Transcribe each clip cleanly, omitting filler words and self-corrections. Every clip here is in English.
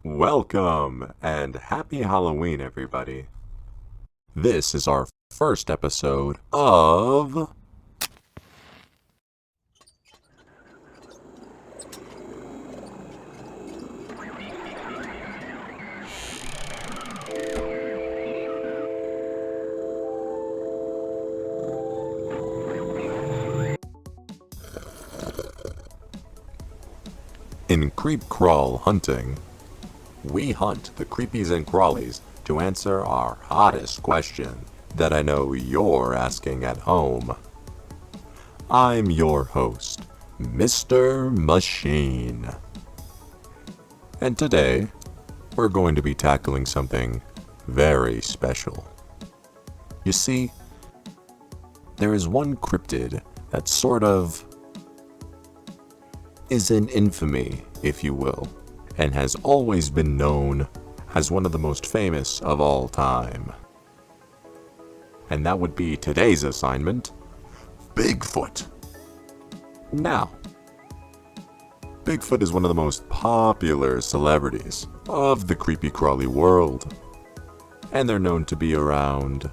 Welcome and happy Halloween, everybody. This is our first episode of In Creep Crawl Hunting. We hunt the creepies and crawlies to answer our hottest question that I know you're asking at home. I'm your host, Mr. Machine. And today, we're going to be tackling something very special. You see, there is one cryptid that sort of is in infamy, if you will, and has always been known as one of the most famous of all time. And that would be today's assignment, Bigfoot. Now, Bigfoot is one of the most popular celebrities of the creepy crawly world, and they're known to be around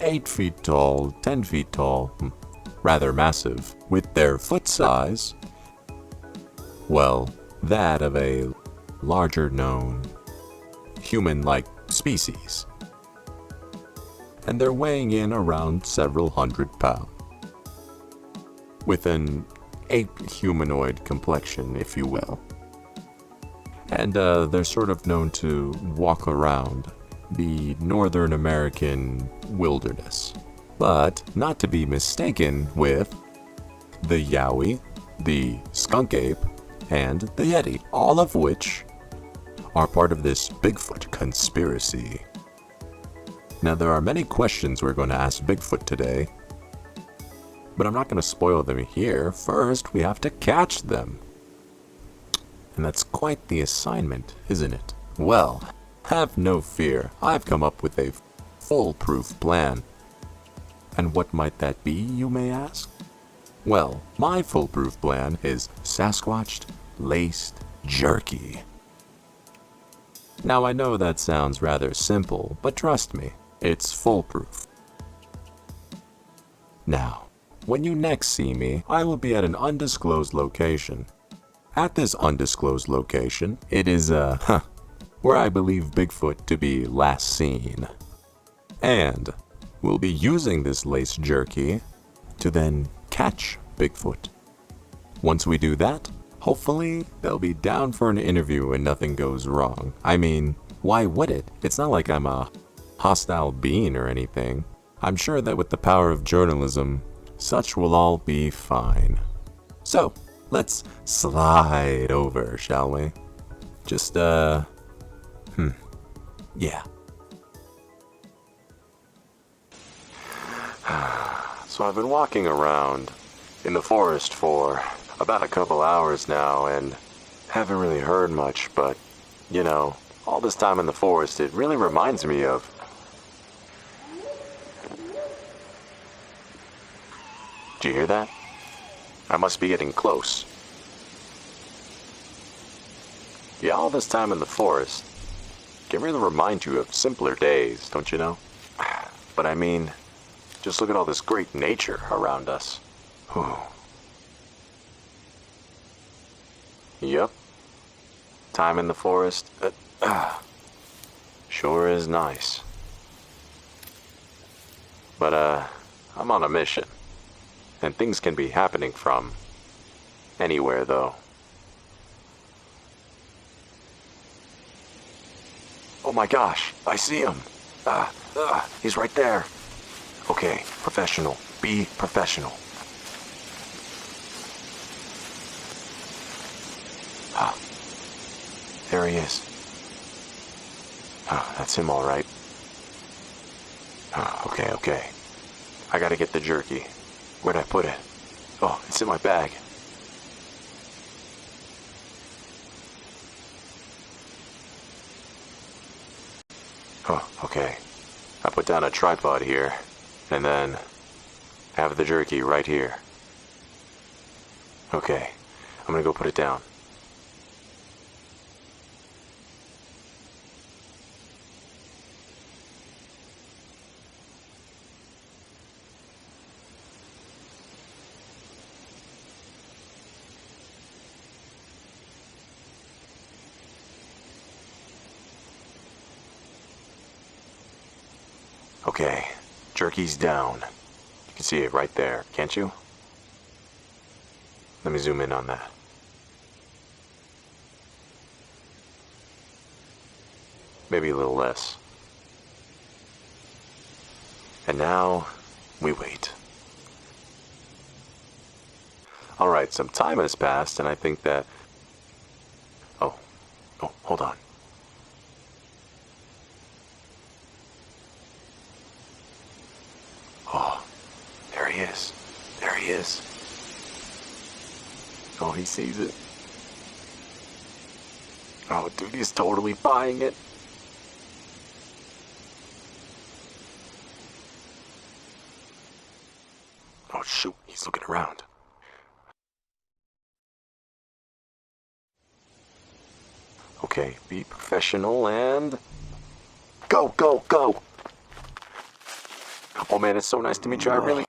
8 feet tall, 10 feet tall, rather massive, with their foot size, well, that of a larger known human-like species. And they're weighing in around several hundred pounds, with an ape humanoid complexion, if you will. And they're sort of known to walk around the Northern American wilderness, but not to be mistaken with the Yowie, the skunk ape, and the Yeti, all of which are part of this Bigfoot conspiracy. Now, there are many questions we're going to ask Bigfoot today, but I'm not going to spoil them here. First, we have to catch them. And that's quite the assignment, isn't it? Well, have no fear. I've come up with a foolproof plan. And what might that be, you may ask? Well, my foolproof plan is Sasquatched laced jerky. Now, I know that sounds rather simple, but trust me, it's foolproof. Now, when you next see me, I will be at an undisclosed location. At this undisclosed location, it is, where I believe Bigfoot to be last seen. And we'll be using this laced jerky to then catch Bigfoot. Once we do that, hopefully they'll be down for an interview and nothing goes wrong. I mean, why would it? It's not like I'm a hostile being or anything. I'm sure that with the power of journalism, such will all be fine. So, let's slide over, shall we? Just, yeah. So I've been walking around in the forest for about a couple hours now and haven't really heard much, but, you know, all this time in the forest, it really reminds me of... Do you hear that? I must be getting close. Yeah, all this time in the forest can really remind you of simpler days, don't you know? But I mean... just look at all this great nature around us. Whew. Yep. Time in the forest. Sure is nice. But, I'm on a mission. And things can be happening from anywhere, though. Oh my gosh, I see him. He's right there. Okay, professional. Be professional. There he is. That's him, all right. Okay. I gotta get the jerky. Where'd I put it? Oh, it's in my bag. Oh, okay. I put down a tripod here. And then have the jerky right here. Okay, I'm gonna go put it down. Okay, jerky's down. You can see it right there, can't you? Let me zoom in on that. Maybe a little less. And now, we wait. Alright, some time has passed, and I think that... Oh, hold on. Oh, there he is. There he is. Oh, he sees it. Oh, dude, he's totally buying it. Oh, shoot, he's looking around. Okay, be professional and... Go, go, go! Oh man, it's so nice to meet you, I really...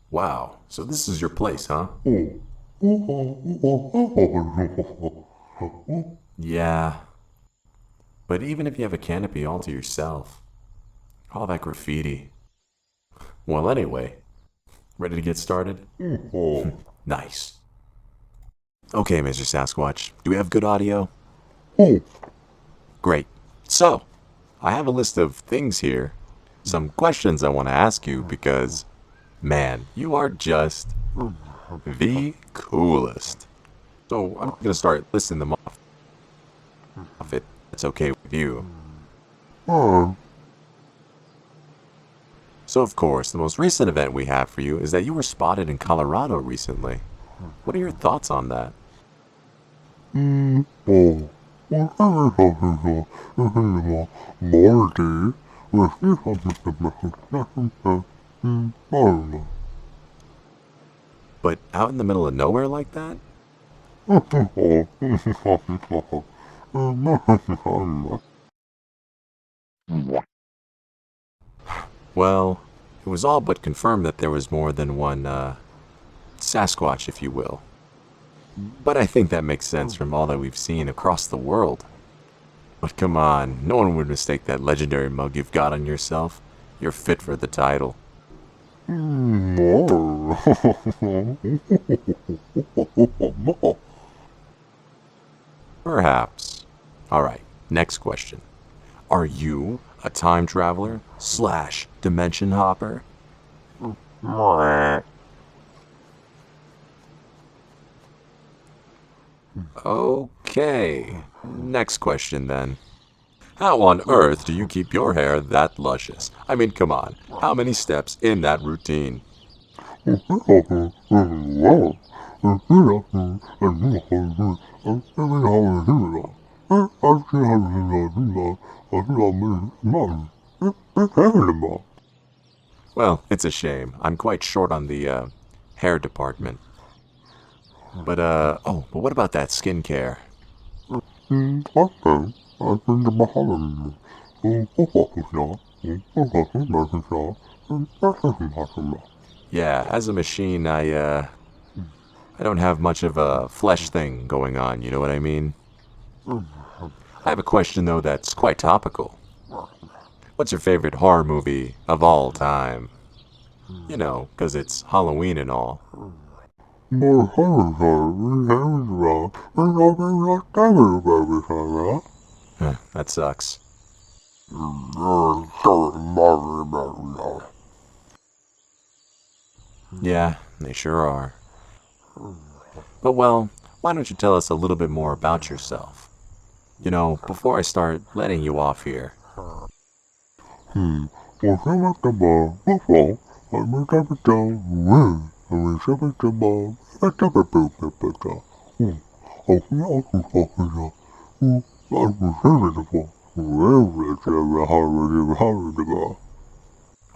Wow, so this is your place, huh? Yeah, but even if you have a canopy all to yourself, all that graffiti... Well, anyway, ready to get started? Nice. Okay, Mr. Sasquatch, do we have good audio? Great. So, I have a list of things here, some questions I want to ask you because, man, you are just the coolest. So, I'm going to start listing them off, if it's okay with you. So, of course, the most recent event we have for you is that you were spotted in Colorado recently. What are your thoughts on that? But out in the middle of nowhere like that? Well, it was all but confirmed that there was more than one, Sasquatch, if you will. But I think that makes sense from all that we've seen across the world. But come on, no one would mistake that legendary mug you've got on yourself. You're fit for the title. Perhaps. Alright, next question. Are you a time traveler / dimension hopper? Okay, next question then. How on earth do you keep your hair that luscious? I mean, come on, how many steps in that routine? Well, it's a shame. I'm quite short on the, hair department. But, but what about that skincare? Yeah, as a machine, I don't have much of a flesh thing going on, you know what I mean? I have a question, though, that's quite topical. What's your favorite horror movie of all time? You know, 'cause it's Halloween and all. That sucks. Yeah, they sure are. But well, why don't you tell us a little bit more about yourself? You know, before I start letting you off here.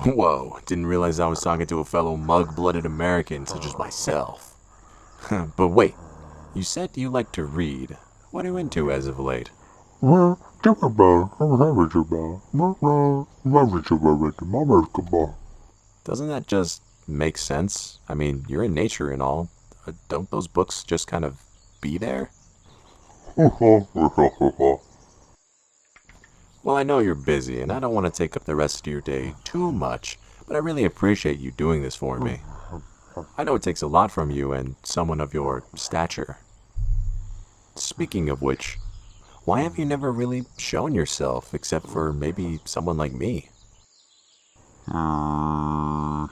Whoa, didn't realize I was talking to a fellow mug-blooded American such as myself. But wait, you said you like to read. What are you into as of late? Doesn't that just make sense? I mean, you're in nature and all. Don't those books just kind of be there? Well, I know you're busy, and I don't want to take up the rest of your day too much, but I really appreciate you doing this for me. I know it takes a lot from you and someone of your stature. Speaking of which, why have you never really shown yourself, except for maybe someone like me? I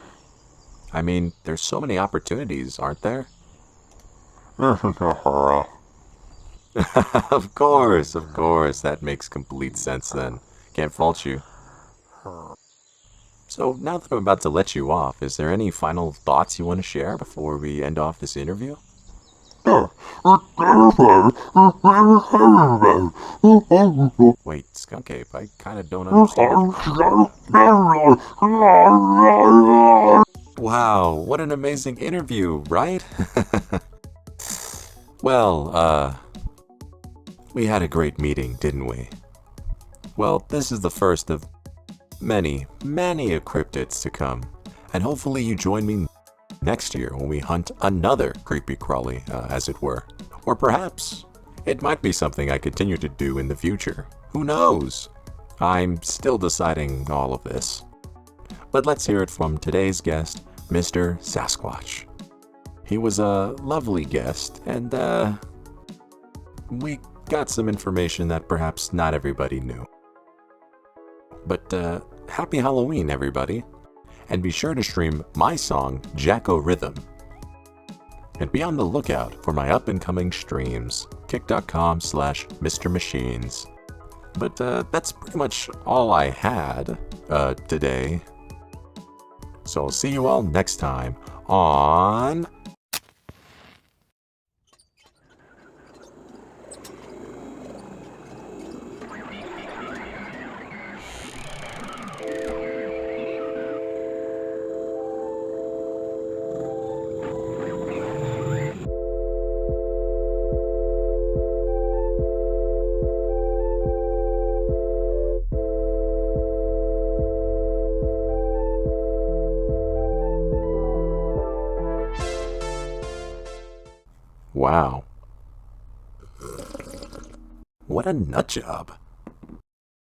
mean, there's so many opportunities, aren't there? Of course, that makes complete sense then. Can't fault you. So, now that I'm about to let you off, is there any final thoughts you want to share before we end off this interview? Wait, Skunk Ape, I kinda don't understand. Wow, what an amazing interview, right? Well, we had a great meeting, didn't we? Well, this is the first of many cryptids to come, and hopefully you join me next year when we hunt another creepy crawly, as it were. Or perhaps it might be something I continue to do in the future. Who knows? I'm still deciding all of this. But let's hear it from today's guest, Mr. Sasquatch. He was a lovely guest, and we got some information that perhaps not everybody knew. But happy Halloween, everybody. And be sure to stream my song, Jacko Rhythm. And be on the lookout for my up-and-coming streams, kick.com/Mr.Machines. But that's pretty much all I had today. So I'll see you all next time on... Wow. What a nut job.